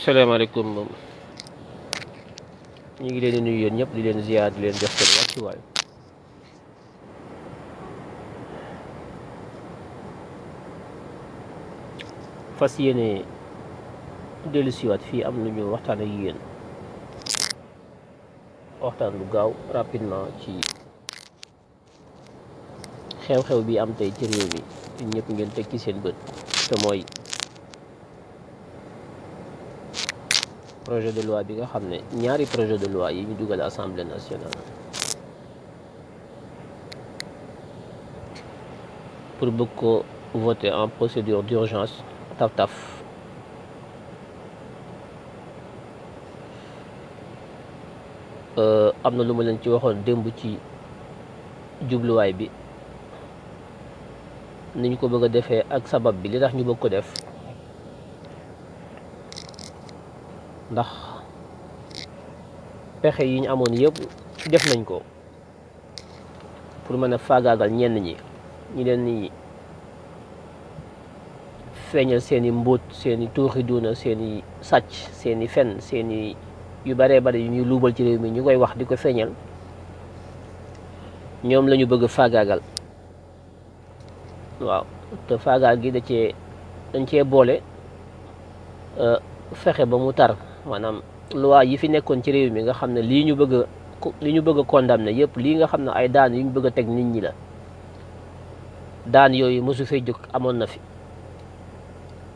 salaamaaleykum ñu ngi leen di nuyu yéen ñëpp di leen ziar di leen jox seen wàccuwaay fas yéene dellu siwaat fii am lu ñu waxtaan ak yéen waxtaan lu gaaw rapidement ci xew-xew bi am tey ci réew mi ñun ñëpp ngeen teg ci seen bët te mooy projet de loi bi nga xam ne ñaari projet de loi yi ñu dugal assemblée nationale pour bëgg ko voter en procédure d'urgence taf-taf am na lu ma leen ci waxoon démb ci jubluwaay bi ni ñu ko bëgg a defee ak sabab bi li tax ñu bëgg ko def ndax pexe yi ñu amoon yëpp def nañ ko pour mën a faagaagal ñenn ñi leen ni feeñal seeni mbóot seeni tuuxi duuna seeni sàcc seeni fen seeni yu baree bari yu ñuy luubal ci réew mi ñu koy wax di ko feeñal ñoom la ñu bëgg faagaagal waaw te faagaal gi dañ cee boole fexe ba mu tar maanaam loi yi fi nekkoon ci réew mi nga xam ne li ñu bëgg a condamné yëpp lii nga xam ne ay daan yu ñu bëgg a teg nit ñi la daan yooyu mosu fee jóg amoon na fi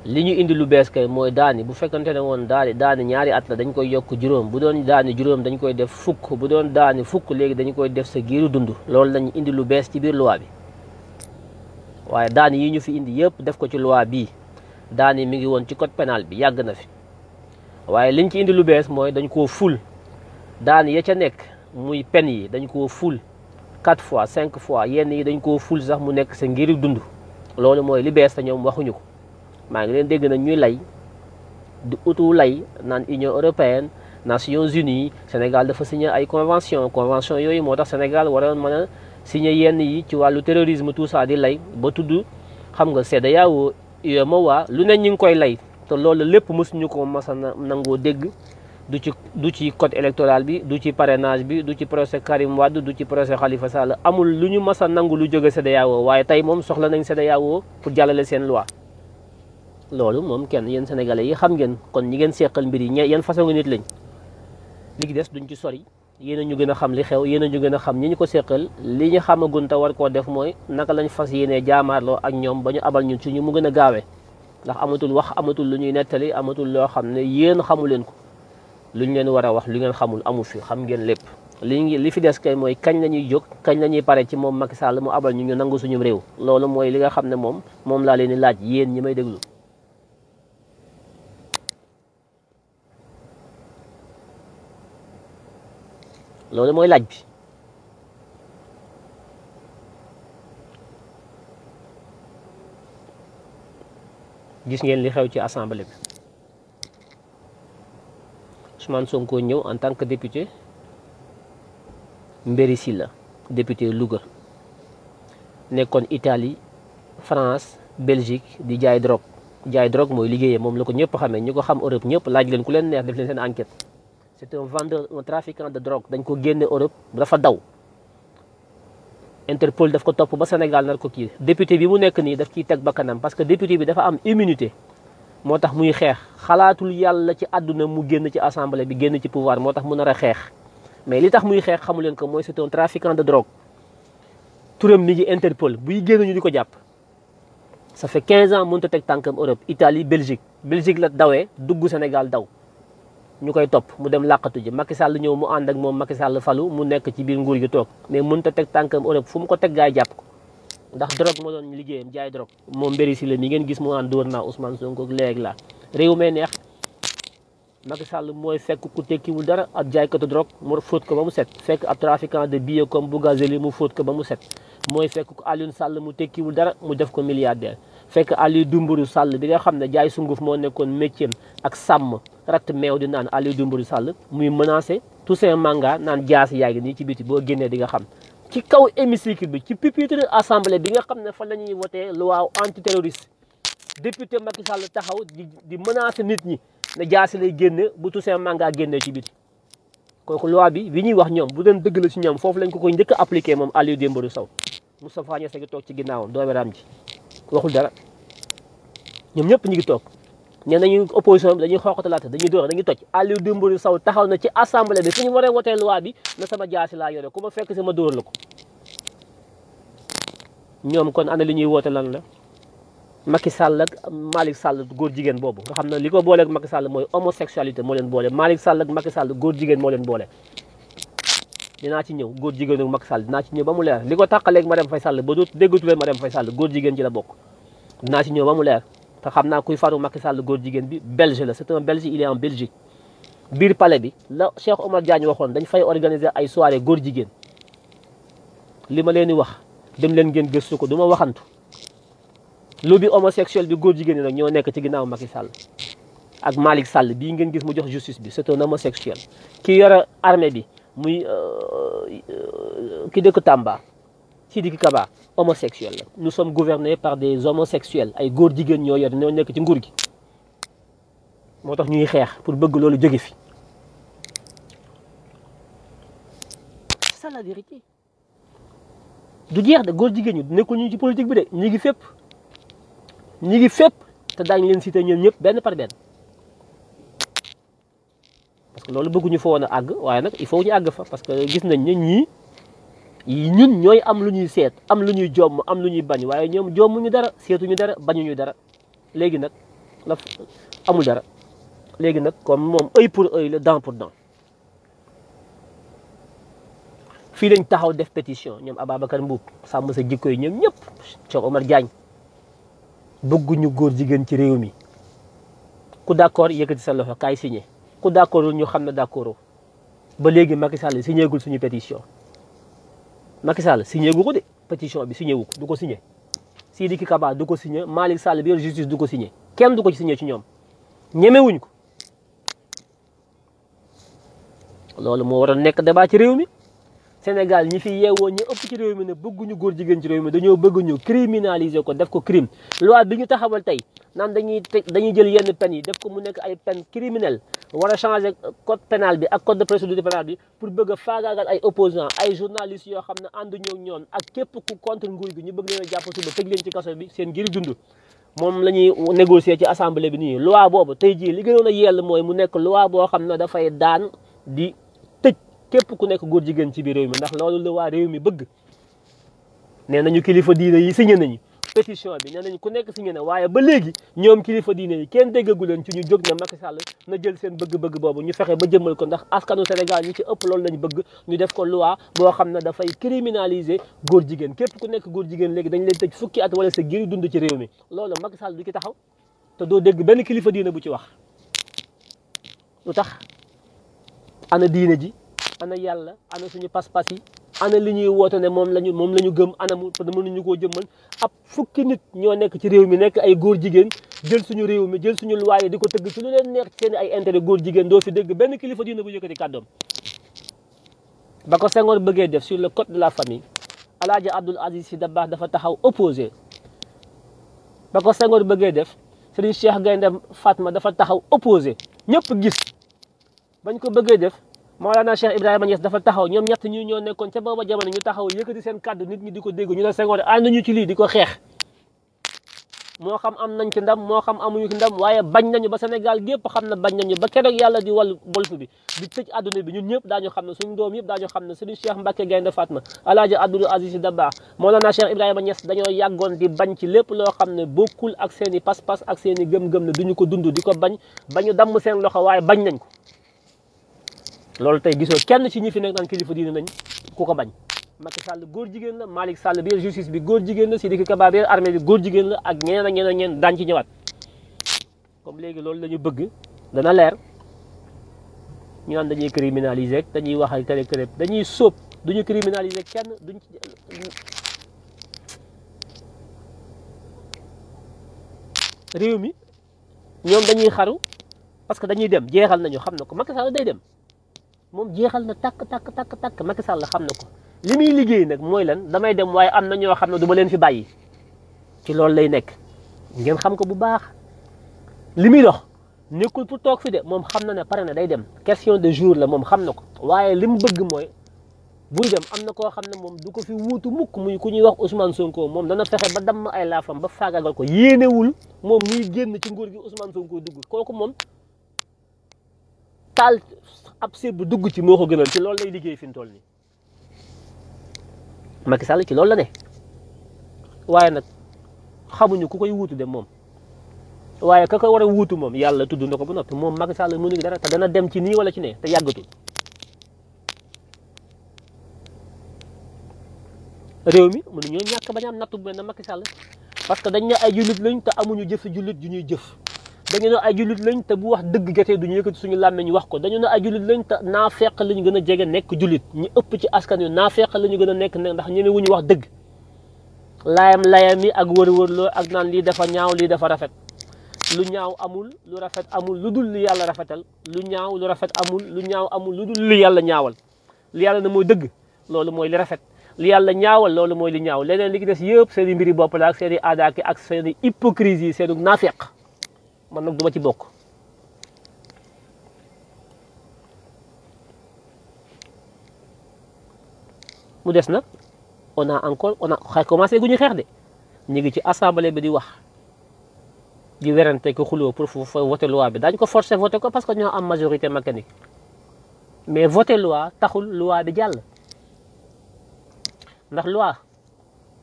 li ñu indi lu bees kay mooy daani bu fekkante ne woon daani ñaari at la dañ koy yokk juróom bu doon daani juróom dañ koy def fukk bu doon daani fukk léegi dañu koy def sa giiru dund loolu lañu indi lu bees ci biir loi bi waaye daan yi ñu fi indi yëpp def ko ci loi bii daan yi mi ngi woon ci code pénal bi yàgg na fi waaye liñ ci indi lu bees mooy dañ koo ful daan ya ca nekk muy pen yi dañ koo ful 4 fois 5 fois yenn yi dañ koo ful sax mu nekk sa ngir dund loolu mooy li bees te ñoom waxuñu ko maa ngi leen dégg nañ ñuy lay di utu lay naan Union européenne Nations Unies Sénégal dafa signé ay convention yooyu moo tax Sénégal waroon mën a signé yenn yi ci wàllu terrorisme tout ça di lay ba tudd xam nga CEDEAO UEMOA lu ne ñu ngi koy lay te loolu lépp mësuñu ko mas a nangoo dégg du ci code électoral bi du ci parrainage bi du ci procès Karim Wade du ci procès Khalifa Sall amul lu ñu mas a nangu lu jóge CEDEAO waaye tey moom soxla nañ CEDEAO pour jàllale seen loi loolu moom kenn yéen sénégalais yi xam ngeen kon ñi ngeen seqal mbir yi yéen façon nit lañ li des duñ ci sori yéen a ñu gën a xam li xew yéen a ñu gën a xam ñi ñu ko seqal li ñu xamagun te war koo def mooy naka lañ fas yéenee jaamaarloo ak ñoom ba ñu abal ñun ci ñu mu gën a gaawee ndax amatul wax amatul lu ñuy nettali amatul loo xam ne yéen xamu leen ko luñ leen war a wax lu ngeen xamul amu fi xam ngeen lépp li fi des kay mooy kañ la ñuy jóg kañ la ñuy pare ci moom Macky Sall mu abal ñu nangu suñu réew loolu mooy li nga xam ne moom laa leen di laaj yéen ñi may déglu loolu mooy laaj bi gis ngeen li xew ci assemblée bi Ousmane Sonko ñëw en tant que député Mbéri Sylla député Louga nekkoon Italie France Belgique di jaay drogue mooy liggéeyee moom la ko ñëpp xamee ñu ko xam Europe ñëpp laaj leen ku leen neex def leen seen enquête c'est un vendeur un trafiquant de drogue dañ ko génne Europe dafa daw Interpol daf ko topp ba Sénégal nar ko kii député bi mu nekk nii daf ciy teg bakkanam parce que député bi dafa am immunité moo tax muy xeex xalaatul yàlla ci àdduna mu génn ci assemblée bi génn ci pouvoir moo tax mu nar a xeex mais li tax muy xeex xamu leen ko mooy c'est un trafiquant de drogue turam mi ngi Interpol buy génn ñu di ko jàpp ça fait 15 ans mënut a teg tànkam Europe Italie Belgique la dawee dugg Sénégal daw ñu koy topp mu dem làqatu ji Macky Sall ñëw mu ànd ak moom Macky Sall falu mu nekk ci biir nguur gi toog mais mënut a teg tànkam Europe fu mu ko teg gaay jàpp ko ndax drogue moo doon liggéeyam jaay drogue moom Mbéri Sylla mi ngeen gis mu naan dóor naa Ousmane Sonko léegi la réew may neex Macky Sall mooy fekk ku tekkiwul dara ab jaaykatu drogue mu fóot ko ba mu set fekk ab trafiquant de billets comme Bougazelli mu fóot ko ba mu set mooy fekk ko Alioune Sall mu tekkiwul dara mu def ko milliardaire fekk Aliou Dembourou Sall bi nga xam ne jaay sunguf moo nekkoon métier ak sàmm ratt meew di naan Aliou Dembourou Sall muy menacé Toussaint Manga naan jaas yaa ngi nii ci biti boo génnee di nga xam ci kaw hémicycle bi ci pupitre assemblée bi nga xam ne fa la ñuy voté loi antiterroriste député Macky Sall taxaw di menacer nit ñi ne jaasi lay génne bu Toussaint Manga génne ci biti kooku loi bi ñuy wax ñoom bu doon dëgg la ci ñoom foofu lañ ko koy njëkk a appliqué moom Aliou Dembourou Sow Moustapha Niasse gi toog ci ginnaawam doomi raam ji waxul dara ñoom ñëpp ñu ngi toog nee nañu opposition bi dañuy xooqatalaate dañuy door dañuy toj Aliou Dembourou Sow taxaw na ci assemblée bi fi ñu waree wotee loi bi na sama jaasi laa yore ku ma fekk si ma dóor la ko ñoom kon ana li ñuy woote lan la Macky Sall ak Malick Sall góor jigéen boobu nga xam ne li ko booleeg Macky Sall mooy homosexualité moo leen boole Malick Sall ak Macky Sall góor jigéen moo leen boole dinaa ci ñëw góor jigéen ak Macky Sall dinaa ci ñëw ba mu leer li ko tàqaleeg Marème Faye Sall ba dootu déggatu leen Marème Faye Sall góor jigéen ci la bokk dinaa ci ñëw ba mu leer te xam naa kuy faru Macky Sall góor jigéen bi belge la c'est un belge il est en Belgique biir palais bi la Cheikh Omar Diagne waxoon dañ fay organiser ay soirée góor jigéen li ma leen di wax dem leen ngeen gëstu ko du ma waxantu lobby homosexuel bi góor jigéen ñi nag ñoo nekk ci ginnaaw Macky Sall ak Malick Sall bii ngeen gis mu jox justice bi c'est un homosexuel ki yore armée bi muy ki dëkk Tamba Sidiki Kaba homosexuel la nous sommes gouvernés par des homosexuels ay góor jigéen ñoo yor ñoo nekk ci nguur gi moo tax ñuy xeex pour bëgg loolu jóge fi c'est ça la vérité du jeex de góor jigéen ñi nekkul ñu ci politique bi de ñu ngi fépp ñi ngi fépp te daañu leen cité ñoom ñëpp benn par benn parce que loolu bëgguñu fa woon a àgg waaye nag il faut ñu àgg fa parce que gis nañ ne ñii ñun ñooy am lu ñuy seet am lu ñuy jomm am lu ñuy bañ waaye ñoom jommuñu dara seetuñu dara bañuñu dara léegi nag la amul dara léegi nag comme moom œil pour œil la dent pour dent fii lañ taxaw def pétition ñoom Ababacar Mboup sàmm sa jikko yi ñoom ñëpp Cheikh Omar Diagne bëgguñu góor jigéen ci réew mi ku d'accord yëkkati sa loxo kaay signé ku d'accordul ñu xam ne d'accordoo ba léegi Macky Sall signé gul suñu pétition Macky Sall signé gu ko de pétition bi signé wu ko du ko signé Sidiki Kaba du ko signé Malick Sall bi yor justice du ko signé kenn du ko ci signé ci ñoom ñemewuñ ko loolu moo waroon nekk débat ci réew mi Sénégal ñi fi yeewoo ñu ëpp ci réew mi ne bëgguñu góor jigéen ci réew mi dañoo bëgg ñu criminaliser ko def ko crime loi bi ñu taxawal tey naan dañuy jël yenn peine yi def ko mu nekk ay peine criminelle war a changer code pénal bi ak code de procédure pénale bi pour bëgg a faagaagal ay opposants ay journalistes yoo xam ne ànduñoo ak ñoom ak képp ku contre nguur gi ñu bëgg leen a jàpp suba tëj leen ci kaso bi seen ngir dund moom la ñuy négocier ci assemblée bi nii loi boobu tey jii li gënoon a yell mooy mu nekk loi boo xam ne dafay daan di képp ku nekk góor jigéen ci biir réew mi ndax loolu la waa réew mi bëgg nee nañu kilifa diine yi signé nañu pétition bi nee nañu ku nekk signé na waaye ba léegi ñoom kilifa diine yi kenn déggagu leen ci ñu jóg na Macky Sall na jël seen bëgg-bëgg boobu ñu fexe ba jëmmal ko ndax askanu Sénégal ñi ci ëpp loolu lañ bëgg ñu def ko loi boo xam ne dafay criminaliser góor jigéen képp ku nekk góor jigéen léegi dañ leen tëj fukki at wala sa giri dund ci réew mi loolu Macky Sall du ci taxaw te doo dégg benn kilifa diine bu ci wax lu tax ana diine ji ana yàlla ana suñu pas-pas yi ana li ñuy woote ne moom lañu gëm ana mu mënuñu koo jëmmal ab fukki nit ñoo nekk ci réew mi nekk ay góor jigéen jël suñu réew mi jël suñu loi yi di ko tëgg ci lu leen neex ci seen ay intérêt góor jigéen doo fi dégg benn kilifa diine bu yëkkati kàddoom ba ko Senghor bëggee def sur le code de la famille Alaaji Abdoul Aziz Sy Dabakh dafa taxaw opposé ba ko Senghor bëggee def Serigne Cheikh Gaynde Fatma dafa taxaw opposé ñëpp gis bañ ko bëggee def Mawlana Cheikh Ibrahima Niass dafa taxaw ñoom ñett ñi ñoo nekkoon ca booba jamono ñu taxaw yëkkati seen kàddu nit ñi di ko dégg ñu ne Senghor ànd nañu ci lii di ko xeex moo xam am nañ ci ndam moo xam amuñu ci ndam waaye bañ nañu ba Sénégal gépp xam ne bañ nañu ba keroog yàlla di wàllu bolfu bi di tëj àdduna bi ñun ñëpp daañu xam ne suñu doom yëpp daañu xam ne Serigne Cheikh Mbacké Gaynde Fatma Alaaji Abdoul Aziz Sy Dabakh Mawlana Cheikh Ibrahima Niass dañoo yàggoon di bañ ci lépp loo xam ne bokkul ak seen i pas-pas ak seen i gëm-gëm ne duñu ko dund di ko bañ bañu damm seen loxo waaye bañ nañ ko loolu tey gisoo kenn ci ñi fi nekk naan kilifa diine nañ ku ko bañ Macky Sall góor jigéen la Malick Sall bi justice bi góor jigéen la Sidiki Kaba bi armée bi góor jigéen la ak ñeneen ak ñeneen daañ ci ñëwaat comme léegi loolu la ñu bëgg dana leer ñu naan dañuy criminaliser dañuy wax ak kërëb dañuy sóob duñu criminaliser kenn duñ ci réew mi ñoom dañuy xaru parce que dañuy dem jeexal nañu xam na ko Macky Sall day dem moom jeexal na takk Macky Sall xam na ko li muy liggéey nag mooy lan damay dem waaye am na ñoo xam ne du ma leen fi bàyyi ci loolu lay nekk ngeen xam ko bu baax li muy dox nekkul pour toog fi de moom xam na ne pare na day dem question de jour la moom xam na ko waaye li mu bëgg mooy buy dem am na koo xam ne moom du ko fi wuutu mukk muy ku ñuy wax Ousmane Sonko moom dana fexe ba damm ay laafam ba faagagal ko yéenewul moom muy génn ci nguur gi Ousmane Sonko dugg kooku moom taal ab séb bu dugg ci moo ko gënal ci loolu lay liggéey fi mu toll nii Macky Sall ci loolu la ne waaye nag xamuñu ku koy wuutu de moom waaye ka ko war a wuutu moom yàlla tudd na ko ba noppi moom Macky Sall mënu dara te dana dem ci nii wala ci ne te yàggatul réew mi mënuñoo ñàkk bañ a am nattu bu mel ne Macky Sall parce que dañ ne ay jullit lañ te amuñu jëf jullit ju ñuy jëf dañu ne ay jullit lañ te bu wax dëgg jotee duñu yëkkati suñu làmmiñ ñu wax ko dañu ne ay jullit lañ te naafeq lañu gën a jege nekk jullit ñu ëpp ci askan wi naafeq lañu gën a nekk ndax ñeme wuñu wax dëgg layam yi ak wër-wërloo ak naan lii dafa ñaaw lii dafa rafet lu ñaaw amul lu rafet amul lu dul li yàlla rafetal lu ñaaw lu rafet amul lu ñaaw amul lu dul li yàlla ñaawal li yàlla ne mooy dëgg loolu mooy li rafet li yàlla ñaawal loolu mooy li ñaaw leneen li ki des yëpp seen i mbiri bopp la ak seen i aadaaki ak seen i hypocrisie seen i naafeq man nag duma ci bokk mu des nag on a commencé gu ñu xeex de ñu ngi ci assemblée bi di wax di werante ko xuloo pour voter loi bi dañ ko forcer voter ko parce que ñoo am majorité mécanique mais voter loi taxul loi bi jàll ndax loi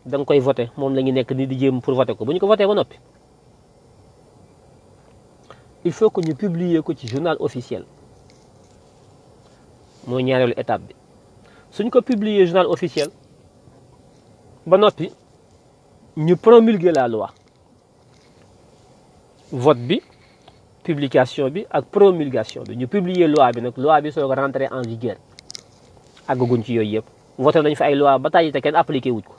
da nga koy voter moom la ñu nekk ni di jéem pour voter ko bu ñu ko voter ba noppi il faut que ñu publier ko ci journal officiel mooy ñaareelu étape bi suñ ko publier journal officiel ba noppi ñu promulguer la loi vote bi publication bi ak promulgation bi ñu publier loi bi nag loi bi soog a rentrer en vigueur àggaguñ ci yooyu yëpp voté nañ fi ay loi ba tàyyi te kenn appliqué wuñ ko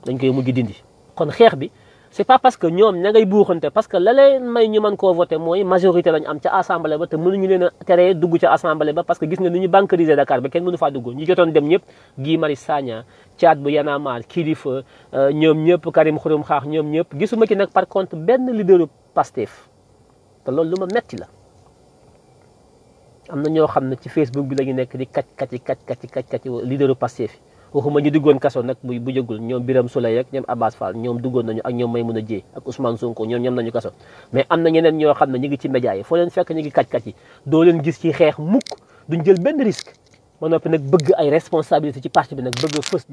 dañ koy mujj dindi kon xeex bi c'est pas parce que ñoom ña ngay buuxante parce que la leen may ñu mën koo voté mooy majorité lañ am ca assemblée ba te mënuñu leen a teree dugg ca assemblée ba parce que gis nga ni ñu bancarisé Dakar ba kenn mënu faa dugg ñi jotoon dem ñëpp Guy Marius Sagna Thiat bu Y'en a marre Kilifeu ñoom ñëpp Karim Xurum Xaax ñoom ñëpp gisuma ci nag par contre benn leaderu Pastef te loolu lu ma metti la am na ñoo xam ne ci Facebook bi la ñu nekk di kacc leaderu Pastef yi waxuma ñu duggoon kaso nag bu jëgul ñoom Birame Souleye ak ñoom Abbas Fall ñoom duggoon nañu ak ñoom Maymouna Dièye ak Ousmane Sonko ñoom ñam nañu kaso mais am na ñeneen ñoo xam ne ñu ngi ci média yi foo leen fekk ñu ngi kacc yi doo leen gis ci xeex mukk duñ jël benn risque ba noppi nag bëgg ay responsabilité ci parti bi nag bëgg fës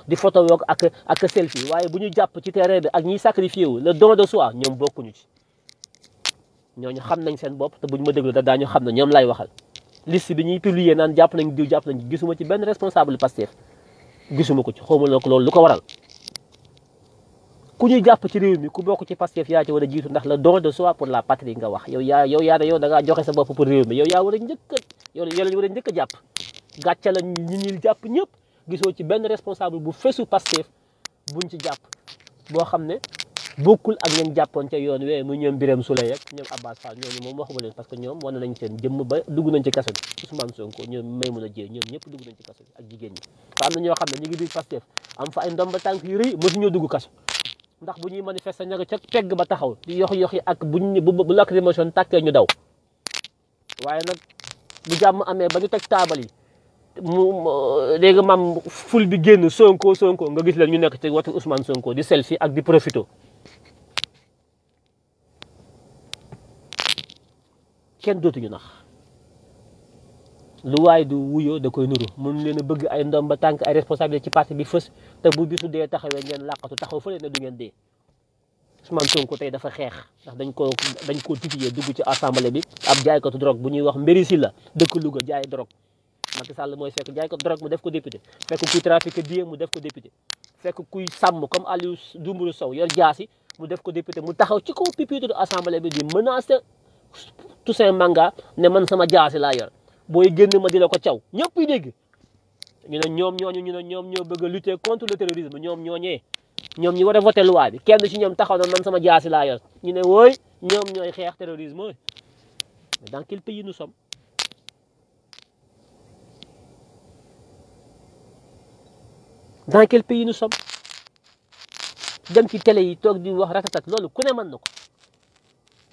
di photo woog ak selfie waaye bu ñu jàpp ci terrain bi ak ñiy sacrifié wu le don de soi ñoom bokkuñu ci ñooñu xam nañ seen bopp te buñ ma déglu da daañu xam ne ñoom lay waxal liste bi ñuy publier naan jàpp nañ diw jàpp nañ gisuma ci benn responsable Pastef gisuma ko ci xawma nag loolu lu ko waral ku ñuy jàpp ci réew mi ku bokk ci Pastef yaa ci war a jiitu ndax le don de soi pour la patrie nga wax yow da ngaa joxe sa bopp pour réew mi yow yaa war a njëkk lañu war a njëkk a jàpp gàcce la ñi jàpp ñëpp gisoo ci benn responsable bu fesu Pastef buñ ci jàpp boo xam ne bokkul ak ñoom jàppoon ca yoon wee mu ñoom Birame Souleye ak ñoom Abbas Fall ñooñu moom waxuma leen parce que ñoom wane nañ seen jëmm ba dugg nañ ci kaso bi Ousmane Sonko ñoom Maymouna Dièye ñoom ñëpp dugg nañ ci kaso bi ak jigéen ñi te am na ñoo xam ne ñu ngi biir Pastef am fa ay ndomba tànk yu rëy mësuñoo dugg kaso ndax bu ñuy manifester ña nga ca pegg ba taxaw di yox-yoxi ak bu lacrymogène tàkkee ñu daw waaye nag bu jàmm amee ba ñu teg taabal yi léegi maam ful bi génn Sonko nga gis leen ñu nekk ci watu Ousmane Sonko di selfie ak di profito kenn dootuñu nax lu waay du wuyoo da koy nuru mënu leen a bëgg ay ndomba tànk ay responsabilité ci parti bi fës te bu bisu dee taxawee ngeen làqatu taxaw fële ne du ngeen dee Ousmane Sonko tey dafa xeex ndax dañ koo titiyee dugg ci assemblée bi ab jaaykatu drogue bu ñuy wax Mbéri Sylla dëkk Louga jaay drogue Macky Sall mooy fekk jaaykatu drogue mu def ko député fekk kuy trafiqué billet mu def ko député fekk kuy sàmm comme Aliou Dembourou Sow yor jaasi mu def ko député mu taxaw ci kaw pupitre de assemblée bi di menacer Toussaint Manga ne man sama jaasi laa yor booy génn ma di la ko caw ñëpp yi dégg ñu ne ñoom ñoo bëgg a lutter contre le terrorisme ñoom ñi war a voter loi bi kenn ci ñoom taxaw na man sama jaasi laa yor ñu ne wooy ñoom ñooy xeex terrorisme mais dans quel pays nous sommes dem ci télé yi toog di wax ratatat loolu ku ne mën na ko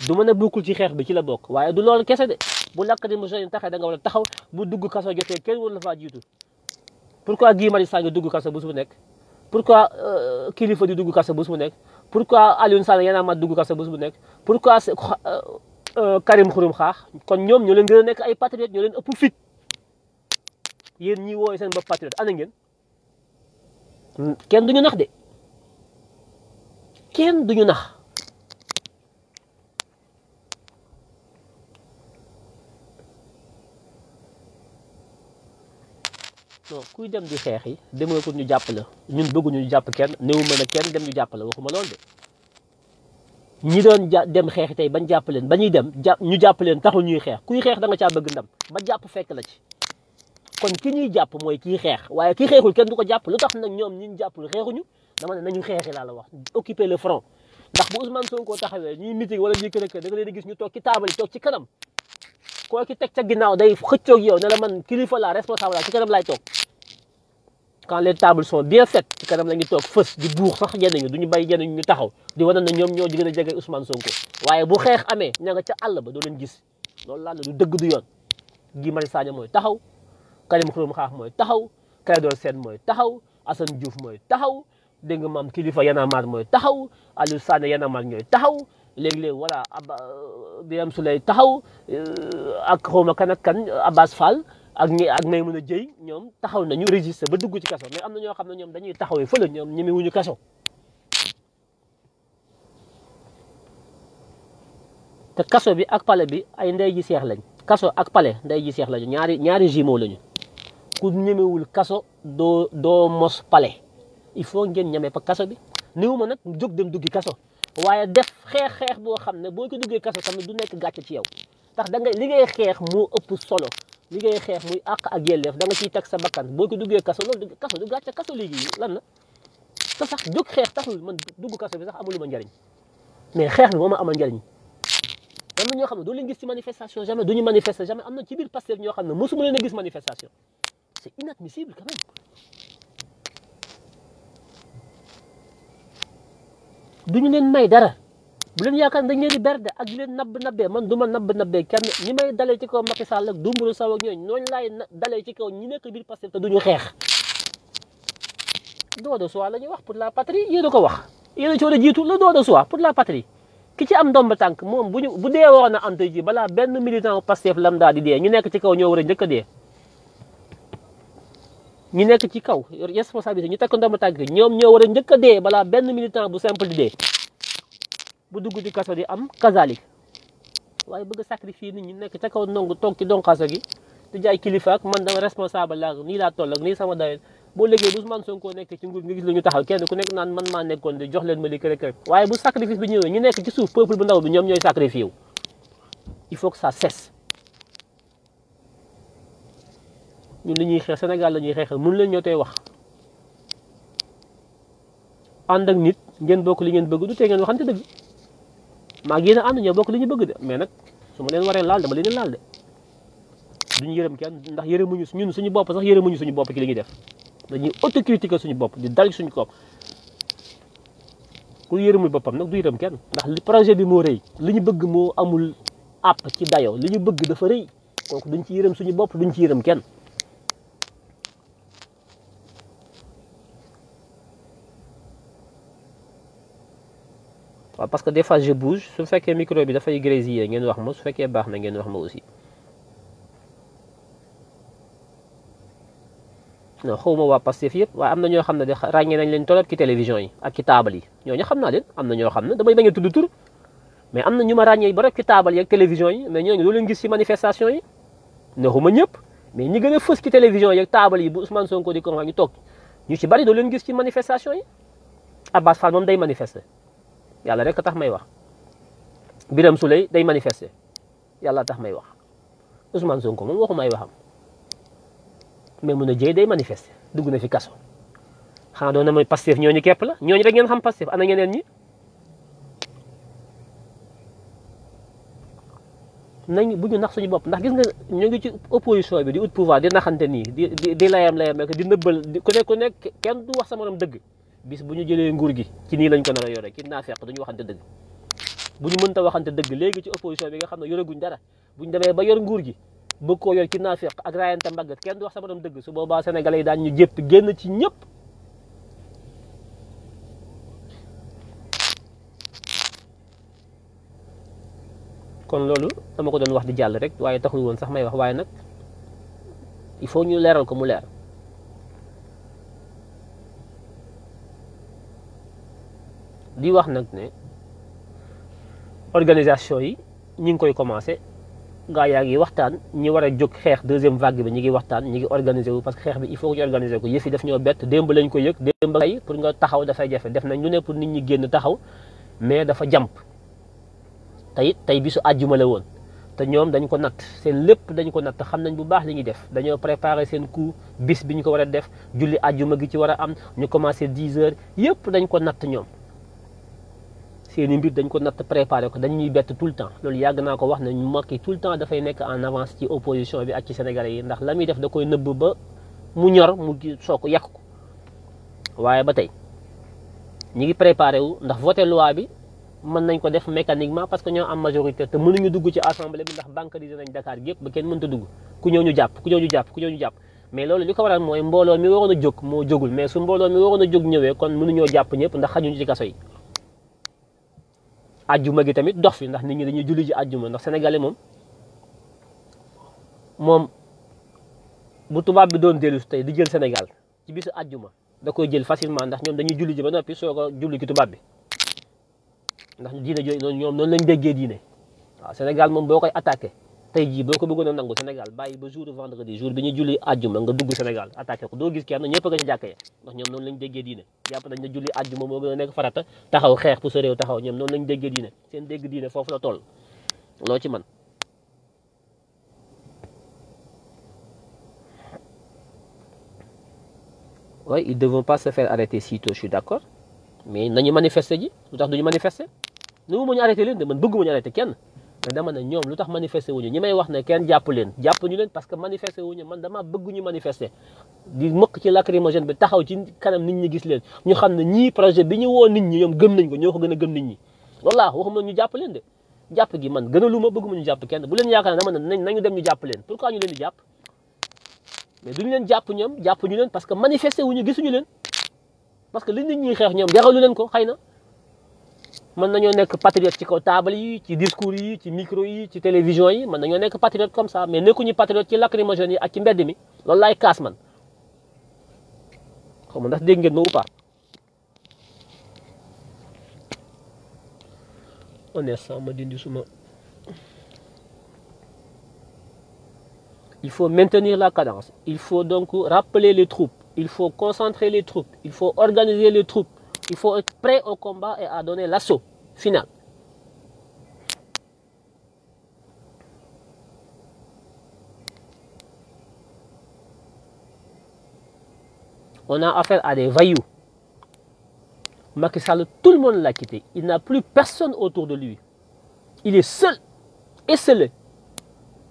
du mën a bokkul ci xeex bi ci la bokk waaye du loolu kese de bu lacrymogène yi taxee da nga war a taxaw bu dugg kaso jotee kenn war la faa jiitu pourquoi Guy Marius Sagna dugg kaso bés bu nekk pourquoi kilifa di dugg kaso bés bu nekk pourquoi Alioune Sall Y'en a marre dugg kaso bés bu nekk pourquoi Karim Xurum Xaax kon ñoom ñoo leen gën a nekk ay patriotes ñoo leen ëpp fit yéen ñi wooye seen bopp patriote ana ngeen kenn duñu nax de kenn duñu nax non kuy dem di xeex yi demoo ko ñu jàpp la ñun bëgguñu ñu jàpp kenn néew mën a kenn dem ñu jàpp la waxuma loolu de ñi doon dem xeex tey bañ jàpp leen ba ñuy dem ñu jàpp leen taxul ñuy xeex kuy xeex da nga caa bëgg ndam ba jàpp fekk la ci kon ki ñuy jàpp mooy kii xeex waaye kii xeexul kenn du ko jàpp lu tax nag ñoom ñi ñu jàppul xeexuñu dama ne nañu xeexi laa la wax occuper le front ndax bu Ousmane Sonko taxawee ñuy meeting wala ñuy kër da nga leen di gis ñu toog ci taabal toog ci kanam koo ki teg ca ginnaaw day xëccoog yow ne la man kilifa la responsable la ci kanam laay toog quand les tables sont bien faites ci kanam la ngi toog fës di buux sax ñenn ñi duñu bay ñenn ñu taxaw di wane na ñoom ñoo gën a jege Ousmane Sonko waaye bu xeex amee ña nga ca àll ba doo leen gis loolu laa ne du dëgg du yoon Guy Marius Sagna mooy taxaw Karim Xurum Xaax mooy taxaw Clédor Sène mooy taxaw Assane Diouf mooy taxaw dégg nga maam kilifa Y'en a marre mooy taxaw Aliou Sané Y'en a marre ñooy taxaw léegi-léegi voilà Birame Souleye taxaw ak xawma kan ak kan Abbas Fall ak Maïmouna Dièye ñoom taxaw nañu registré ba dugg ci kaso mais am na ñoo xam ne ñoom dañuy taxawee fële ñoom ñemewuñu kaso te kaso bi ak palais bi ay ndey ji seex lañ kaso ak palais ndey ji seex lañu ñaari jumeaux lañu ku ñemewul kaso doo mos palais il faut ngeen ñeme pa kaso bi néew ma nag jóg dem duggi kaso waaye def xeex boo xam ne boo ko duggee kaso tamit du nekk gàcce ci yow ndax da nga li ngay xeex moo ëpp solo li ngay xeex muy àq ak yelleef da nga ciy teg sa bakkan boo ko duggee kaso loolu kaso du gàcce kaso léegi lan la te sax jóg xeex taxul man dugg kaso bi sax amulu ma njariñ mais xeex bi moo ma amal njariñ am na ñoo xam ne doo leen gis ci manifestation jamais duñu manifester jamais am na ci biir Pastef ñoo xam ne mosuma leen a gis manifestation c'est inadmissible quand même duñu leen may dara bu leen yaakaar dañ leen di berde ak di leen nabbee man du ma nabbee kenn ñi may dalee ci kaw Macky Sall ak Dumburu Sow ak ñooñu noonu laay dalee ci kaw ñi nekk biir Pastef te duñu xeex don de soi la ñuy wax pour la patrie yéen a ko wax yéen a ci war a jiitu le don de soi pour la patrie ki ci am ndomba tànk moom bu dee woon na ante ji balaa benn militant Pastef lambda di dee ñu nekk ci kaw ñoo war a njëkk a dee ñu nekk ci kaw responsabilité ñu tekk ndomba tànk ñoom ñoo war a njëkk a dee balaa benn militant bu simple di dee bu dugg ci kaso di am kazalik waaye bëgg a sacrifier nit ñi nekk ca kaw ndongu toog ci donkaso gi di jaay kilifa ak man dama responsable laa nii laa toll ak nii sama dayoo boo léegi bu Ousmane Sonko nekk ci nguur nga gis la ñu taxaw kenn ku nekk naan man maa nekkoon di jox leen ma li kër waaye bu sacrifice bi ñëwee ñu nekk ci suuf peuple bu ndaw bi ñoom ñooy sacrifié wu il faut que ça cesse ñun li ñuy xeex Sénégal la ñuy xeexal mun leen ñoo tey wax ànd ak nit ngeen bokk li ngeen bëgg du tee ngeen waxante dëgg maa ngi yéen a ànd ñoo bokk li ñu bëgg de mais nag su ma leen waree laal dama leen laal de duñu yërëm kenn ndax yërëmuñu ñun suñu bopp sax yërëmuñu suñu bopp ci li ñuy def dañuy autocritiquer suñu bopp di dal suñu kopp ku yërëmul boppam nag du yërëm kenn ndax li projet bi moo rëy li ñu bëgg moo amul àpp ci dayo li ñu bëgg dafa rëy kooku duñ ci yërëm suñu bopp duñ ci yërëm kenn waaw parce que des fois je bouge su fekkee micro bi dafay grésiller ngeen wax ma su fekkee baax na ngeen wax ma aussi non xawma waa Pastef yëpp waaye am na ñoo xam ne de ràññee nañ leen torop ci télévision yi ak ci taabal yi ñooñu xam naa leen am na ñoo xam ne damay bañ a tudd tur mais am na ñu ma ràññee ba rek ci taabal yi ak télévision yi mais ñooñu doo leen gis ci manifestation yi neexuma ñëpp mais ñi gën a fës ci télévision yi ak taabal yi bu Ousmane Sonko di ko ñu toog ñu ci bari doo leen gis ci manifestation yi Abbas Fall moom day manifester yàlla rek tax may wax Birame Souleye day manifester yàlla tax may wax Ousmane Sonko moom waxuma ay waxam Maïmouna Dièye day manifester dugg na fi kaso xanaa doon na mooy Pastef ñooñu képp la ñooñu rek ngeen xam Pastef ana ñeneen ñi nañ bu ñu nax suñu bopp ndax gis nga ñu ngi ci opposition bi di ut pouvoir di naxante nii di layam-layam di nëbbal ku nekk kenn du wax sa morom dëgg bis bu ñu jëlee nguur gi ci nii lañ ko nar a yore ki naa fekk duñu waxante dëgg bu ñu mënta waxante dëgg léegi ci opposition bi nga xam ne yoreguñ dara bu ñu demee ba yor nguur gi bëgg koo yor ci naa fekk ak raayante mbaggat kenn du wax sama doom dëgg su boobaa sénégalais yi daan ñu jëpp génn ci ñëpp. kon loolu dama ko doon wax di jàll rek waaye taxul woon sax may wax waaye nag il faut ñu leeral ko mu leer. di wax nag ne organisation yi ñi ngi koy commencé gaa yaa ngi waxtaan ñi war a jóg xeex deuxième vague bi ñi ngi waxtaan ñi ngi organisé wu parce que xeex bi il faut que ñu organisé ko yëf yi daf ñoo bett démb lañ ko yëg démb kay pour nga taxaw dafay jafe def nañ lu ne pour nit ñi génn taxaw mais dafa jàmp tey bisu àjjuma la woon te ñoom dañ ko natt seen lépp dañ ko natt xam nañ bu baax li ñuy def dañoo préparé seen coup bis bi ñu ko war a def julli àjjuma gi ci war a am ñu commencé 10 heures yëpp dañ ko natt ñoom seeni mbir dañ ko natt préparé ko dañuy bett tout le temps loolu yàgg naa ko wax ne ñu Macky tout le temps dafay nekk en avance ci opposition bi ak ci Sénégalais yi ndax la muy def da koy nëbb ba mu ñor mu soo ko yàq ko waaye ba tey ñi ngi préparé wu ndax voté loi bi mën nañ ko def mécaniquement parce que ñoo am majorité te mënuñu dugg ci assemblée bi ndax bancarisé nañ Dakar gépp ba kenn mënta dugg ku ñëw ñu jàpp ku ñëw ñu jàpp ku ñëw ñu jàpp mais loolu li ko waral mooy mbooloo mi waroon a jóg moo jógul mais su mbooloo mi waroon a jóg ñëwee kon mënuñoo jàpp ñëpp ndax xajuñu ci kaso yi ajjuma gi tamit dox fi ndax nit ñi dañuy julli ji ajjuma ndax sénégalais moom bu tubaab bi doon dellu tey di jël Sénégal ci bisu ajjuma da koy jël facilement ndax ñoom dañuy julli ji ba noppi soo ko julli ki tubaab bi ndax diine jooyu noonu ñoom noonu lañ déggee diine waaw Sénégal moom boo koy attaqué tey jii boo ko bëggoon a nangu Sénégal bàyyi ba jour vendredi jour bi ñu julli ajjuma nga dugg Sénégal attaqué ko doo gis kenn ñëpp nga ci jàkka ya ndax ñoom noonu lañ déggee diine jàpp nañ ne julli ajjuma moo gën a nekk farata taxaw xeex pour sa réew taxaw ñoom noonu lañ déggee diine seen dégg diine foofu la toll loo ci man oui ils ne devront pas se faire arrêter sitôt je suis d'accord mais nañu manifester ji lu tax duñu manifester nu mu ñu arrêté leen de man bëgguma ñu arrêté kenn mais dama ne ñoom lu tax manifester wuñu ñi may wax ne kenn jàpp ñu leen parce que manifester wuñu man dama bëgg ñu manifester di mëkk ci lacrymogène bi taxaw ci kanam nit ñi gis leen ñu xam ne ñii projet bi ñu woo nit ñi ñoom gëm nañ ko ñoo ko gën a gëm nit ñi wallaahi waxuma ñu jàpp leen de jàpp gi man gënaluma bëgguma ñu jàpp kenn bu leen yaakaar ne dama ne nañu dem ñu jàpp leen pourquoi ñu leen di jàpp mais duñu leen jàpp ñoom jàpp ñu leen parce que manifester wuñu gisuñu leen parce que li nit ñi xeex ñoom jaralu leen ko xëy na mën nañoo nekk patriote ci kaw table yi ci discours yi ci micro yi ci télévision yi mën nañoo nekk patriote comme ça mais nekkuñu patriote ci lacrymogène yi ak ci mbedd mi loolu laay kaas man xaw ma ndax dégg ngeen ma ou pas honnêtement ma dindi suma il faut maintenir la cadence il faut donc rappeler les troupes il faut concentrer les troupes il faut organiser les troupes il faut être prêt au combat et à donner l'assaut final. On a affaire à des vailloux. Macky Sall, tout le monde l'a quitté. Il n'a plus personne autour de lui. Il est seul et seul.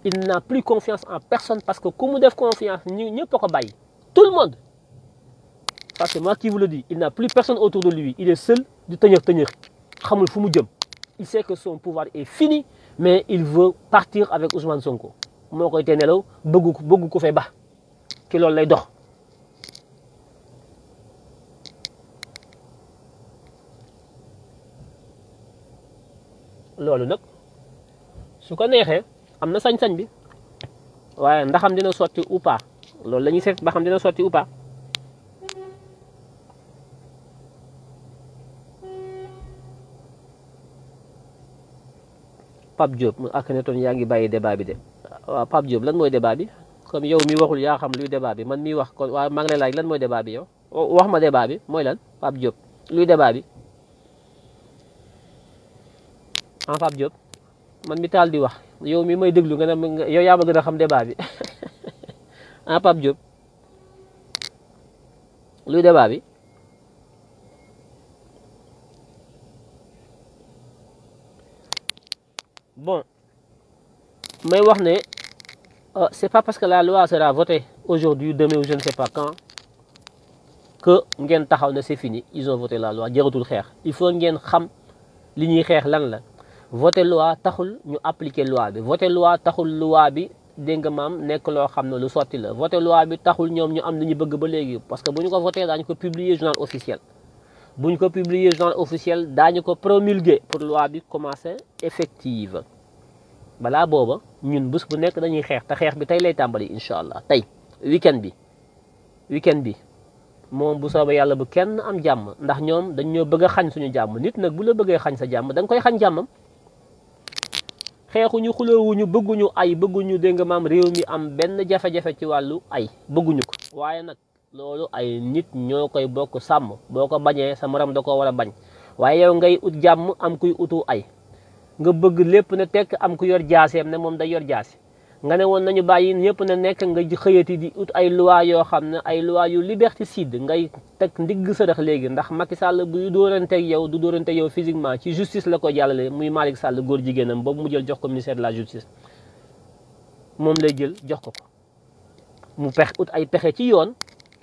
Il n'a plus confiance en personne parce que comme il a confiance, il n'y a pas de tout le monde. Ça, c'est moi qui vous le dis. Il n'a plus personne autour de lui. Il est seul de tenir. Il sait que son pouvoir est fini, mais il veut partir avec Ousmane Sonko. Moi, je suis là, beaucoup de fait bas. Qui l'ont lay dox. Loolu nag su ko neexee am na sañ-sañ bi waaye ndax xam dina sotti ou pas loolu la ñuy seet ba xam dina sotti ou pas. Pape Diop mu ak ne toon yaa ngi bàyyi débat bi de waaw Pape Diop lan mooy débat bi comme yow mi waxul yaa xam luy débat bi man mi wax kon waaye maa ngi lay laaj lan mooy débat bi yow wax ma débat bi mooy lan Pape Diop luy débat bi ah Pape Diop man mi taal di wax yow mi may déglu nga ne yow yaa ma gën a xam débat bi ah Pape Diop luy débat bi bon may wax ne c'est pas parce que la loi sera votée aujourd'hui demain ou je ne sais pas quand que ngeen taxaw ne c'est fini, ils ont voté la loi jaratul xeex. Il faut ngeen xam li ñuy xeex lan la. voté loi taxul ñu appliquer loi bi, voté loi taxul loi bi dégg nga maam nekk loo xam ne lu sotti la, voté loi bi taxul ñoom ñu am li ñu bëgg ba léegi, parce que bu ñu ko voté daañu ko publier journal officiel. bu ñu ko publier journal officiel daañu ko promulguer pour loi bi commencer effective. balaa booba ñun bés bu nekk dañuy xeex te xeex bi tey lay tàmbali incha allah. tey weekend bi moom bu soobee yàlla bu kenn am jàmm, ndax ñoom dañ ñoo bëgg a xañ suñu jàmm. nit nag bu la bëggee xañ sa jàmm da nga koy xañ jàmmam. xeexuñu xuloowuñu bëgguñu ay bëgguñu dégg nga maam réew mi am benn jafe-jafe ci wàllu ay bëgguñu ko. waaye nag loolu ay nit ñoo koy bokk sàmm, boo ko bañee sa morom da koo war a bañ. waaye yow ngay ut jàmm am kuy utu ay nga bëgg lépp ne tekk am ku yor jaaseem ne moom day yor jaasi. nga ne woon nañu bàyyi ñëpp ne nekk nga xëyati di ut ay loi yoo xam ne ay loi yu liberticide ngay teg ndigg sërëx léegi. ndax Macky Sall buy dóoranteeg yow du dóoranteeg yow physiquement, ci justice la ko jàllale. muy Malick Sall góor jigéenam boobu mu jël jox ko ministère de la justice, moom lay jël jox ko mu ut ay pexe ci yoon.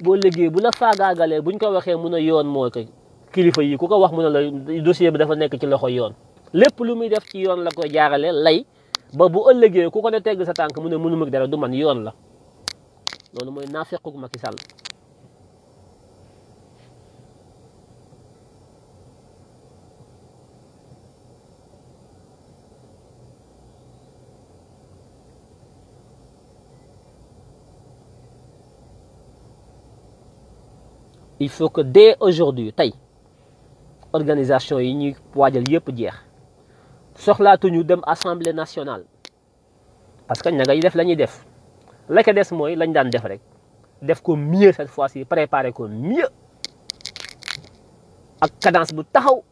boo liggéey bu la faagaagalee buñ ko waxee mun a yoon moo ko kilifa yi ku ko wax mun a la dossier bi dafa nekk ci loxo yoon. lépp lu muy def ci yoon la koy jaarale lay ba bu ëllëgee ku ko ne tegg sa tànk mu ne mënu mag dara du man yoon la. loolu mooy naafequk Macky Sall. il faut que dès aujourd'hui tey organisation yi ñuy waajal yëpp jeex. soxlaatuñu dem assemblée nationale parce que ña ngay def la ñuy def. la ca des mooy lañ daan def rek def ko mieux cette fois-ci, préparer ko mieux ak cadence bu taxaw.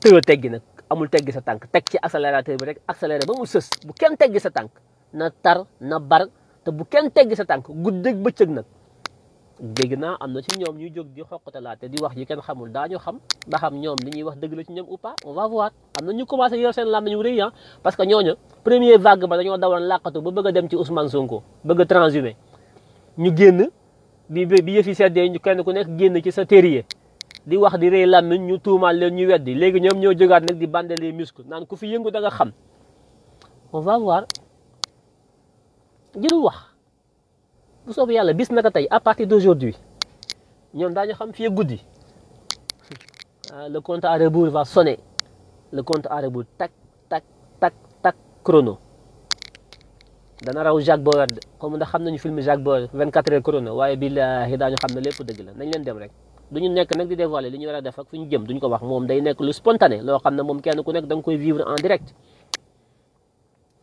tëra teggi nag amul teggi sa tànk, teg ci accélérateur bi rek accéléré ba mu sës. bu kenn teggi sa tànk, na tar na bar te bu kenn teggi sa tànk guddeeg bëccëg nag. dégg naa am na ci ñoom ñuy jóg di xoqatalaate di wax yi kenn xamul. daañu xam ba xam ñoom li ñuy wax dëgg la ci ñoom ou pas, on va voir. am na ñu commencé yor seen làmmiñ wu rëy parce que ñooñu première vague ba dañoo dawoon làqatu ba bëgg a dem ci Ousmane Sonko, bëgg a transhumé. ñu génn bi yëf yi seddee ñu kenn ku nekk génn ci sa terrier di wax di rëy làmmiñ, ñu tuumaal leen ñu weddi. léegi ñoom ñoo jógaat nag di bander les muscles naan ku fi yëngu da nga xam. on va voir. jërul wax. bu soobee yàlla bis naka tey à partir d'aujourd'hui ñoom daañu xam fii guddi le compte à rebours va sonner. le compte à rebours tac tac tac tac chrono. dana raw Jacques Bauer comme ndax xam nañu film Jacques Bauer 24 heures chrono. waaye billahi daañu xam ne lépp dëgg la. nañ leen dem rek duñu nekk nag di dévoiler li ñu war a def ak fu ñu jëm duñ ko wax. moom day nekk lu spontané loo xam ne moom kenn ku nekk da nga koy vivre en direct.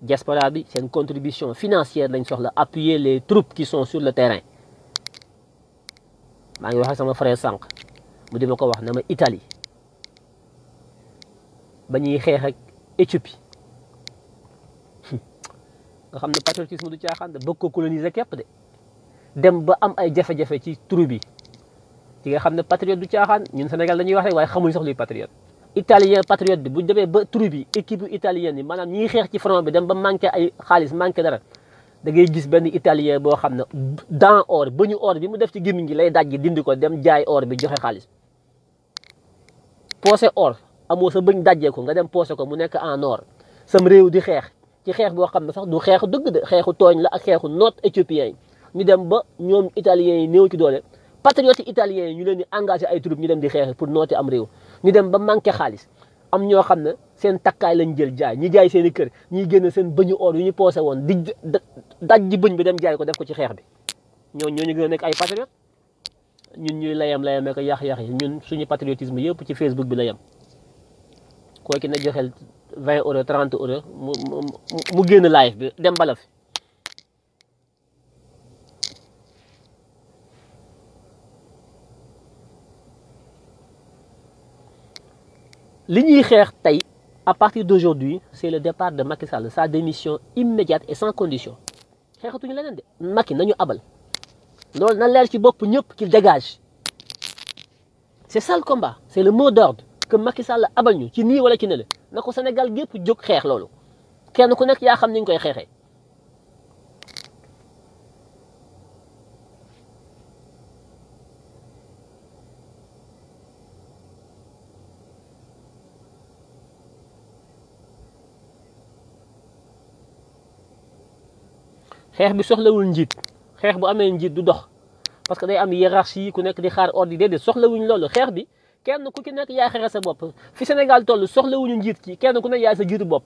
diaspora bi seen contribution financière lañ soxla, appuyer les troupes qui sont sur le terrain. maa ngi wax ak sama frère sànq mu di ma ko wax na ma Italie ba ñuy xeex ak Éthiopie nga xam ne patriotisme du caaxaan de bëgg ko coloniser képp de dem ba am ay jafe-jafe ci troupe bi ci nga xam ne patriote du caaxaan. ñun Sénégal dañuy wax rek waaye xamuñ sax luy patriote. italien patriote bi bu demee ba troupe bi équipe italienne yi maanaam ñiy xeex ci front bi dem ba manqué ay xaalis manqué dara da ngay gis benn italien boo xam ne dans or ba ñu or bi mu def ci gémmiñ gi lay daj gi dindi ko dem jaay or bi joxe xaalis. poosé or amoo sa bëñ dajjee ko nga dem poosé ko mu nekk en or sam réew di xeex ci xeex boo xam ne sax du xeexu dëgg de xeexu tooñ la ak xeexu noot éthiopien yi. ñu dem ba ñoom italiens yi néew ci doole patriote italiens yi ñu leen di engagé ay troupes ñu dem di xeex pour nooti am réew. ñu dem ba manqué xaalis am ñoo xam ne seen takkaay lañ jël jaay ñi jaay seen i kër ñiy génn seen bëñu or yu ñu poosé woon di daj ji bëñ bi dem jaay ko def ko ci xeex bi. ñooñu gën a nekk ay patriote. ñun ñuy layam ak yàq yi ñun suñu patriotisme yëpp ci Facebook bi la yem. koo ki ne joxel 20 euros 30 euros mu génn live bi dem bala fi. li ñuy xeex tey à partir d'aujourd'hui c'est le départ de Macky Sall, sa démission immédiate et sans condition. xeexatuñu leneen de Macky nañu abal loolu na leer ci bopp ñëpp qu'il dégage. c'est ça le combat, c'est le mot d'ordre que Macky Sall abal ñu ci nii wala ci ne la na ko Sénégal gépp jóg xeex loolu kenn ku nekk yaa xam ni nga koy xeexee. xeex bi soxlawul njiit xeex bu amee njiit du dox parce que day am hiérarchie ku nekk di xaar ordre déedéet soxlawuñ loolu xeex bi kenn ku ci nekk yaay xeexal sa bopp fi Sénégal toll soxlawuñu njiit ci kenn ku nekk yaay sa jiitu bopp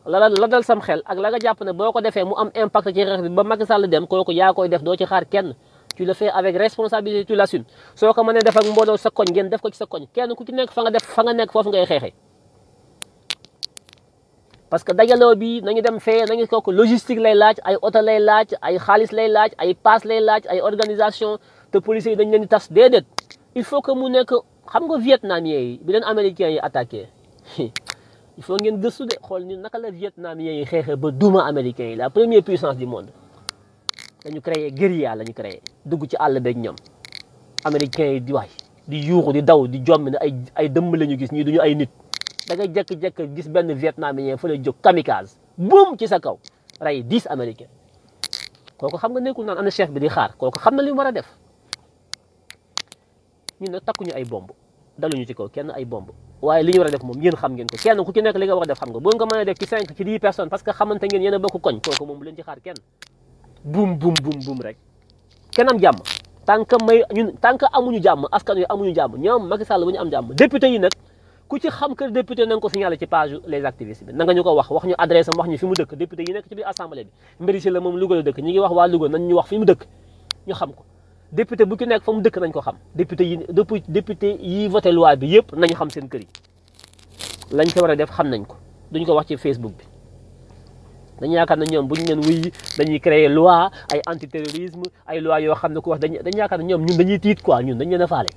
la dal sam xel ak la nga jàpp ne boo ko defee mu am impact ci xeex bi ba Macky Sall dem kooku yaa koy def doo ci xaar kenn tu le fais avec responsabilité tu l'assumes soo ko mënee def ak mbooloo sa koñ ngeen def ko ci sa koñ kenn ku ci nekk fa nga nekk foofu ngay xeexee parce que dajaloo bi nañu dem fee nañu kooku logistique lay laaj ay oto lay laaj ay xaalis lay laaj ay paas lay laaj ay organisation te policiers yi dañ leen di tas déedéet il faut que mu nekk xam nga vietnamiens yi bi leen américains yi attaqué il faut ngeen gëstu de xool ni naka la vietnamiens yi xeexee ba duma américains yi la première puissance du monde dañu créé guérilla la ñu créé dugg ci àll beeg ñoom américains yi di waay di yuuxu di daw di jommi ne ay dëmm la ñu gis ñii duñu ay nit da ngay jékki-jékki gis benn vietnamien fa lay jóg kamikaze boum ci sa kaw rey 10 américains kooku xam nga nekkul naan ana chef bi di xaar kooku xam na li mu war a def ñun nag takkuñu ay bomb daluñu ci kaw kenn ay bomb waaye li ñu war a def moom yéen xam ngeen ko kenn ku ci nekk li nga war a def xam nga boo nga mën a def ci 5 ci 10 personnes parce que xamante ngeen yéen a bokk koñ kooku moom bu leen ci xaar kenn boum boum boum boum rek kenn am jàmm tant que amuñu jàmm askan wi amuñu jàmm ñoom Macky Sall bu ñu am jàmm député yi nag ku ci xam kër député na nga ko signalé ci page les activistes bi na nga ñu ko wax ñu adresse am wax ñu fi mu dëkk député yi nekk ci biir assemblée bi mbiri si la moom Louga la dëkk ñi ngi wax waa Louga nañ ñu wax fi mu dëkk ñu xam ko député bu ki nekk fa mu dëkk nañ ko xam député yi voté loi bi yëpp nañu xam seen kër yi lañ ko war a def xam nañ ko duñ ko wax ci Facebook bi dañu yaakaar ne ñoom bu ñu leen wuy dañuy créer loi ay antiterrorisme ay loi yoo xam ne ku wax dañu yaakaar ne ñoom ñun dañuy tiit quoi ñun dañ leen a faale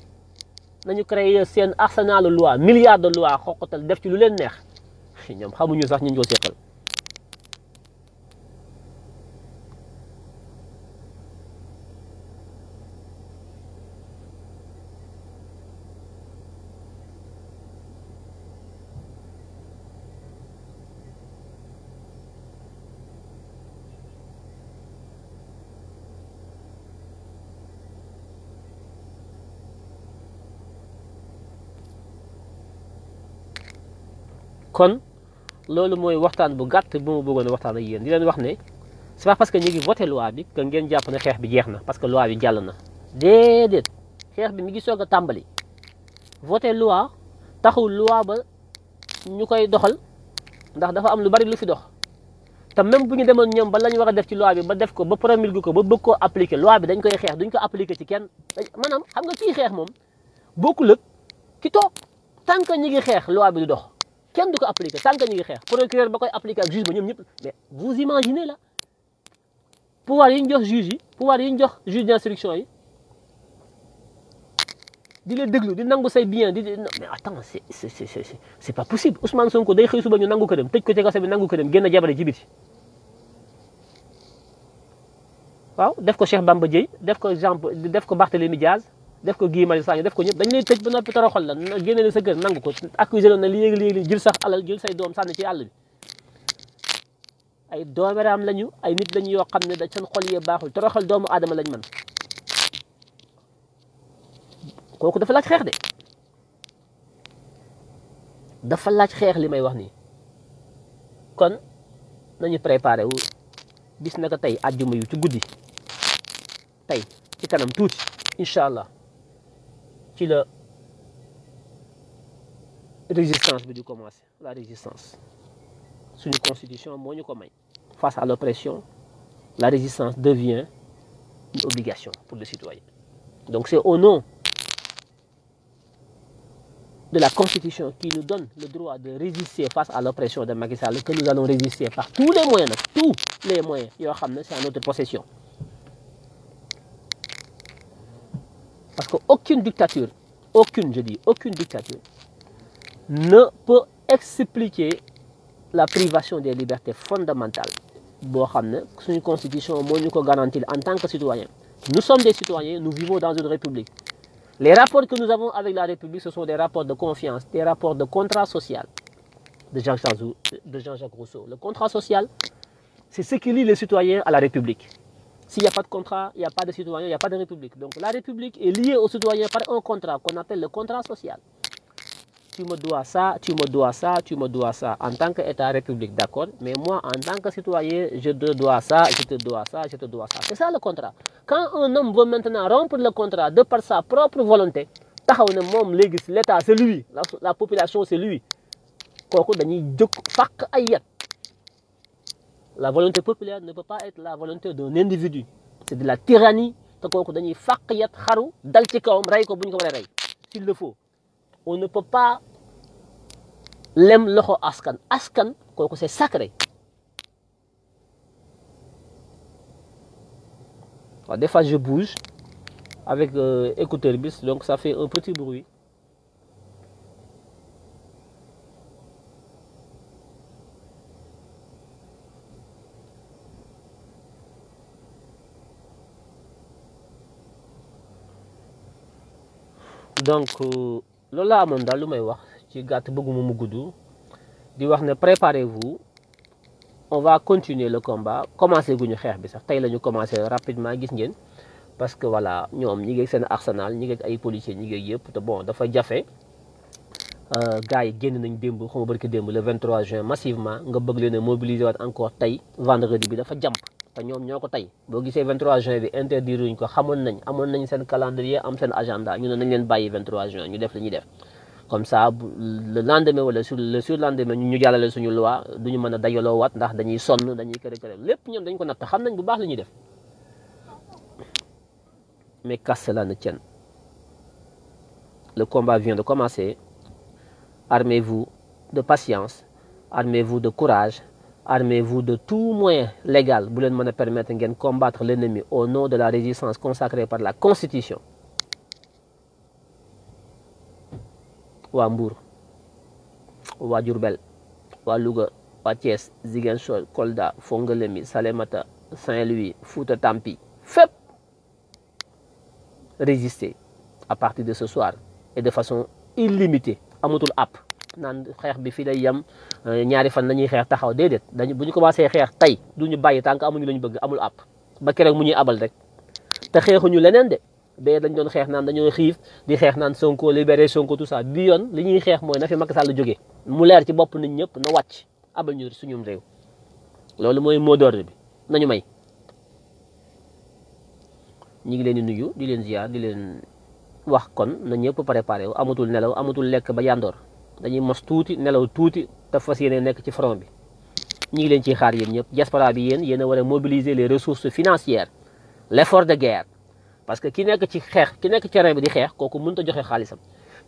nañu créer seen arsenal de loi milliards de loi xoqatal def ci lu leen neex ñoom xamuñu sax ñu ko seqal kon loolu mooy waxtaan bu gàtt bu ma bëggoon a waxtaan ak yéen di leen wax ne c'est pas parce que ñu ngi voté loi bi que ngeen jàpp ne xeex bi jeex na parce que loi bi jàll na déedéet xeex bi mi ngi soog a tàmbali voté loi taxul loi ba ñu koy doxal ndax dafa am lu bari lu fi dox te même bu ñu demoon ñoom ba la ñu war a def ci loi bi ba def ko ba promulguer ko ba bëgg koo appliquer loi bi dañ koy xeex duñ ko appliquer ci kenn maanaam xam nga kii xeex moom bokkul ak ki toog tant que ñu ngi xeex loi bi du dox kenn du ko appliquer tant que ñu ngi xeex procureur ba koy appliquer ak juge ba ñoom ñëpp mais vous imaginez là pouvoir yi ñu jox juge yi pouvoir yi ñu jox juge d'instruction yi di leen déglu di nangu say bien mais attends c'est pas possible Ousmane Sonko day xëy suba ñu nangu ko dem tëj ko ci kaso bi nangu ko dem génn jabare ci biti waaw def ko Cheikh Bamba Dièye def ko Barthélémy Diaz def ko Guy Marius Sagna def ko ñëpp dañ lay tëj ba noppi toroxal la génne la sa kër nangu ko accusé la na léegi jël sax alal jël say doom sànni ci àll bi ay doomeraam lañu ay nit lañu yoo xam ne da seen xol yee baaxul toroxal doomu aadama lañ mën kooku dafa laaj xeex de dafa laaj xeex li may wax nii kon nañu préparé wu bis naka tey àjjuma yu ci guddi tey ci kanam tuuti incha allah ci la résistance bi di commencer la résistance suñu constitution moo ñu ko may face à l'oppression la résistance devient une obligation pour le citoyen donc c'est au nom de la constitution qui nous donne le droit de résister face à l'oppression de Macky Sall que nous allons résister par tous les moyens nag tous les moyens yoo xam ne c'est à notre possession parce que aucune dictature aucune dictature ne peut expliquer la privation des libertés fondamentales boo xam ne suñu constitution moo ñu ko garantir en tant que citoyens nous sommes des citoyens nous vivons dans une république les rapports que nous avons avec la république ce sont des rapports de confiance des rapports de contrat social de Jean-Jacques Rousseau le contrat social c'est ce qui lie les citoyens à la république. S'il n'y a pas de contrat, il n'y a pas de citoyen, il n'y a pas de république. Donc la république est liée aux citoyens par un contrat qu'on appelle le contrat social. tu me dois ça, tu me dois ça, tu me dois ça. En tant qu'État république, d'accord, mais moi, en tant que citoyen, je te dois ça, je te dois ça, je te dois ça. C'est ça le contrat. Quand un homme veut maintenant rompre le contrat de par sa propre volonté, l'État, c'est lui, la population, c'est lui. La volonté populaire ne peut pas être la volonté d'un individu. C'est de la tyrannie. S'il le faut. On ne peut pas lem loxo askan. Askan, c'est sacré. Alors, des fois, je bouge avec écouteur bis, donc ça fait un petit bruit. Donc, lola amon dal lu may wax ci gatt bëgguma mu gudd di wax ne préparez-vous, on va continuer le combat. Commencé guñu xeex bi sax tay lañu commencé rapidement gis ngeen parce que voilà ñom ñi ngi seen arsenal ñi ngi ay policiers ñi ngi yépp te bon dafa jafé gars yi génn nañ démb xama barki démb le 23 juin massivement nga bëgg leen mobiliser waat encore tay vendredi bi dafa jamp te ñoom ñoo ko tey boo gisee 23 juin bi interdire wuñ ko xamoon nañ seen calendrier am seen agenda ñu ne nañ leen bàyyi 23 juin ñu def li ñuy def comme ça le lendemain wala le surlendemain ñu jàllale suñu loi duñu mën a dajaloo waat ndax dañuy sonn dañuy kër lépp ñoom dañ ko natt xam nañ bu baax li ñuy def mais qu'à cela ne tienne, le combat vient de commencer. Armez-vous de patience, armez-vous de courage, armez-vous de tout moyen légal pour me permettre de combattre l'ennemi au nom de la résistance consacrée par la Constitution. Wa Mbour, wa Diourbel, wa Louga, wa Thiès, Ziguinchor, Kolda, Fongolémi, Salémata, Saint-Louis, Fouta Tampi, FEP, résister à partir de ce soir et de façon illimitée. Amatul app naan xeex bi fii day yem ñaari fan lañuy xeex taxaw déedéet dañu bu ñu commencé xeex tey duñu bàyyi tànk amuñu lañu bëgg amul app ba keroog mu ñuy abal rek te xeexuñu leneen de bee dañ doon xeex naan dañoo xiif di xeex naan Sonko libéré Sonko tout ça bi yoon li ñuy xeex mooy na fi Macky Sall jógee mu leer ci bopp nit ñëpp na wàcc abal ñu suñum réew loolu mooy mot d'ordre bi nañu may ñi ngi leen di nuyu di leen ziar di leen wax kon na ñëpp préparé wu amatul nelaw amatul lekk ba yandoor dañuy mos tuuti nelaw tuuti te fas yéene nekk ci front bi ñi ngi leen ciy xaar yéen ñëpp diaspora bi yéen a war a mobiliser les ressources financières l'effort de guerre parce que ki nekk ci xeex ki nekk ci terrain bi di xeex kooku mënut a joxe xaalisam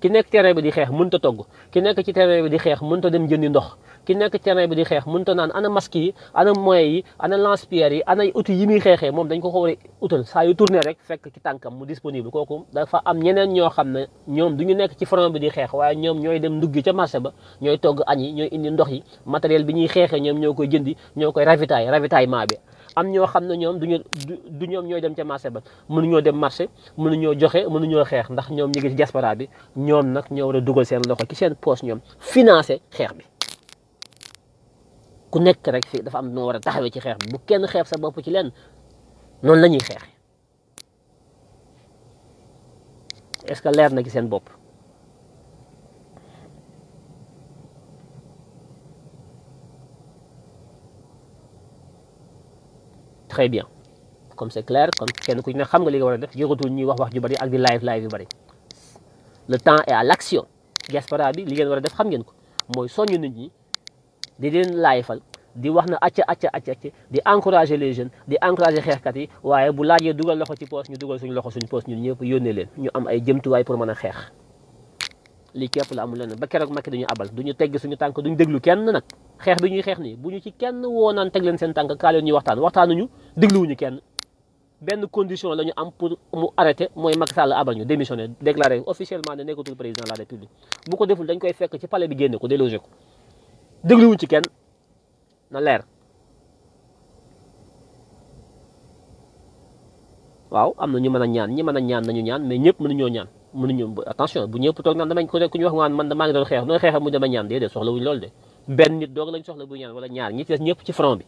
ki nekk terrain bi di xeex mënut a togg ki nekk ci terrain bi di xeex mënut a dem jëndi ndox ki nekk ci terrain bi di xeex mënut a naan ana masque yi ana moyens yi ana lance-pierre yi ana outils yi muy xeexee moom dañ ko war a utal saa yu tourné rek fekk ci tànkam mu disponible kooku dafa am ñeneen ñoo xam ne ñoom du ñu nekk ci front bi di xeex waaye ñoom ñooy dem nduggi ca marché ba ñooy togg añ yi ñooy indi ndox yi matériel bi ñuy xeexee ñoom ñoo koy jëndi ñoo koy ravitaillement bi am ñoo xam ne ñoom du ñoom ñooy dem ca marché ba mënuñoo dem marché mënuñoo joxe mënuñoo xeex ndax ñoom ñu ngi ci diaspora bi ñoom nag ñoo war a dugal seen loxo ci seen poche ñoom financé xeex bi ku nekk rek fii dafa am noo war a taxawee ci xeex bi bu kenn xeeb sa bopp ci leen noonu la ñuy xeex est-ce que leer na ci seen bopp très bien comme c'est clair kon kenn ku ne xam nga li nga war a def yëgatul ñuy wax ju bari ak di live yu bari le temps est à l'action diaspora bi li ngeen war a def xam ngeen ko mooy soññu nit ñi di leen laayfal di wax na acca di encourager les jeunes di encourager xeexkat yi waaye bu laajee dugal loxo ci poche ñu dugal suñu loxo suñu poche ñun ñëpp yónnee leen ñu am ay jëmtuwaay pour mën a xeex lii képp la amul leneen ba keroog Macky duñu abal duñu tegg suñu tànk duñu déglu kenn nag xeex bi ñuy xeex nii bu ñu ci kenn woo naan teg leen seen tànk kaa leen ñuy waxtaanuñu dégluwuñu kenn benn condition la ñu am pour mu arrêté mooy Macky Sall abal ñu démissionné déclaré officiellement ne nekkatul président de la République bu ko deful dañ koy fekk ci palais bi génne ko délogé ko dégluwuñ ci kenn na leer waaw am na ñu mën a ñaan ñi mën a ñaan nañu ñaan mais ñëpp mënuñoo ñaan mënuñu attention bu ñëpp toog naan damañ ku ñu wax nga man maa ngi doon xeex nooy xeexal mu dama ñaan déedéet soxla wuñ loolu de benn nit doog lañ soxla bu ñaan wala ñaar ñi ci des ñëpp ci front bi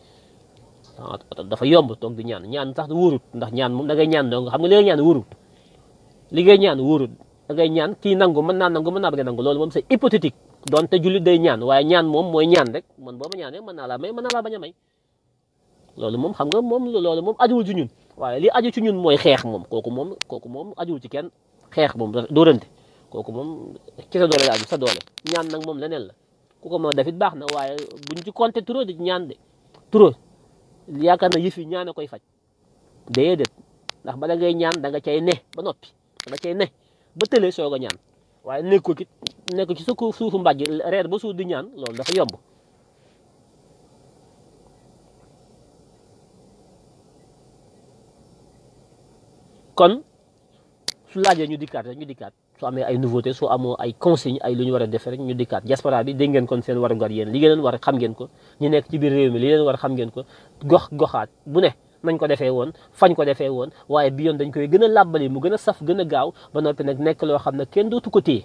dafa yomb toog di ñaan sax wóorut ndax ñaan moom da ngay ñaan donc xam nga li ngay ñaan wóorut li ngay ñaan wóorut da ngay ñaan kii nangu mën naa nangu mën naa bëgg a nangu loolu moom c'est hypothétique donte jullit day ñaan waaye ñaan moom mooy ñaan rek man boo ma ñaanee mën naa laa may mën naa laa bañ a may loolu moom xam nga moom loolu moom ajuwul ci ñun waaye li aju ci ñun mooy xeex moom kooku moom ajuwul ci kenn xeex moom dóorante kooku moom ci sa doole la aju sa doole ñaan nag moom leneen la ku ko mën a def it baax na waaye buñ ci compter trop di ñaan de trop yaakaar na yëf yi ñaan a koy faj déedéet ndax bala ngay ñaan da nga cay ne ba noppi da nga cay ne ba tëlee soog a ñaan waaye nekk ci sa suufu mbàjj reer ba suuf di ñaan loolu dafa yomb kon su laajee ñu dikkaat rek ñu dikkaat su amee ay nouveauté su amoo ay consigne ay lu ñu war a def rek ñu dikkaat diaspora bi dégg ngeen kon seen warugar yéen li ngeen war a xam ngeen ko ñu nekk ci biir réew mi li leen war a xam ngeen ko goxaat bu ne nañ ko defee woon fañ ko defee woon waaye bi yoon dañ koy gën a làbbali mu gën a saf gën a gaaw ba noppi nag nekk loo xam ne kenn dootu ko téye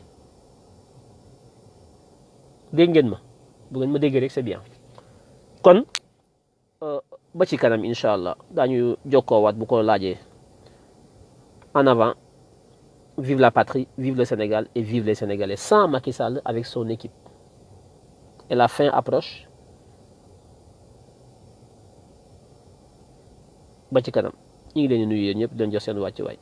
dégg ngeen ma bu ngeen ma déggee rek c'est bien kon ba ci kanam incha allah daañu jokkoowaat bu ko laajee en avant. Vive la patrie, vive le Sénégal et vive les Sénégalais sans Macky Sall avec son équipe. Et la fin approche. Ba ci kanam ñi ngi leen di nuyu yéen ñëpp di leen jox seen wàccuwaay